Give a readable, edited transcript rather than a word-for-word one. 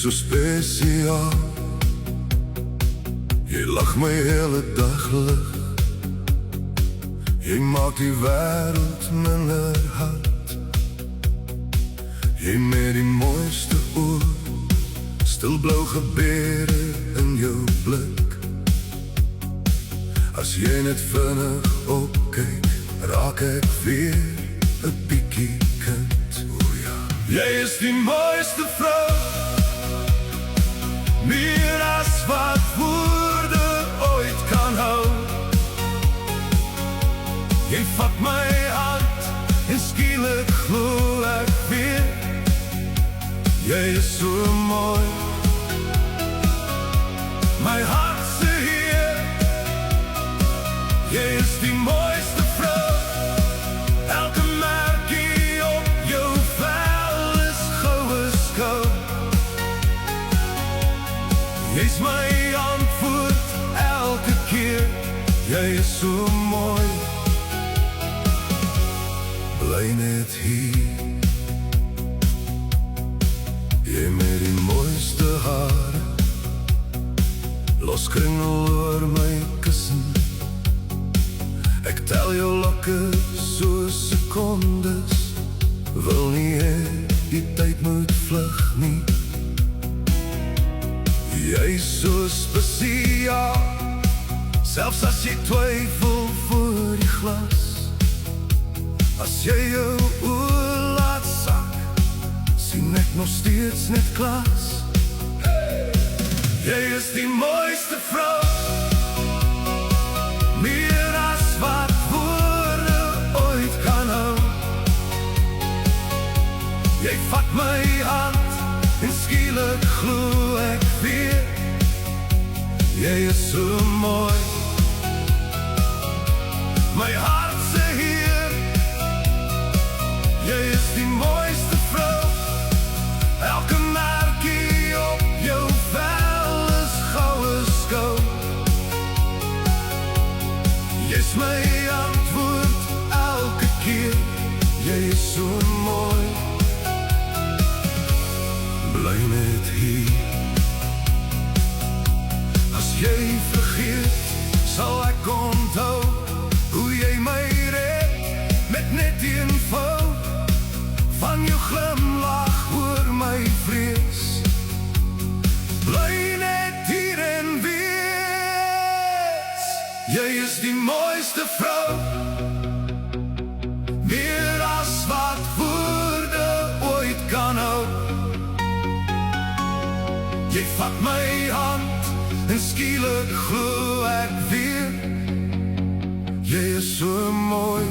so spesiaal. Jy lag my hele dag lig. Jy maak die wêreld minder hard. Jy met die mooiste oor, stilblou gebeure in jou blik. As jy net vinnig opkyk, raak ek weer 'n bietjie kind. O ja, jy is die mooiste vrou, meer as wat woorde ooit kan hou. Jy vat my hand en skielik glo ek weer, jy is so mooi. My hart se heer, jy is die mooiste vrou. Elke merkie op jou vel is goue skou. Jy's my antwoord elke keer, jy is so mooi. Bly net hier, jy met die mooiste hare, los kringel oor my kussen. Ek tel jou lokke so sekondes, wil nie hê die tyd moet vlug nie. Jy is so spesiaal, selfs as jy twyfel voor die glas. As jy jou oor laat sak, sien ek nog steeds net klas. Jy is die mooiste vrou, meer as wat woorde ooit kan hou. Jy vat my hand en skielik glo ek weer, jy is so mooi. My hart se heer, jy is die mooiste vrou. Elke merkie op jou vel is goue skou. Jy's my antwoord elke keer, jy is so mooi. Bly net hier. As jy vergeet, sal ek onthou hoe jy my red, met net die eenvou van jou glimlach oor my vrees. Bly net hier en wees, jy is die mooiste vrou, meer as wat woorde ooit kan hou. Jy vat my hand en skielik glo ek weer, jy is so mooi.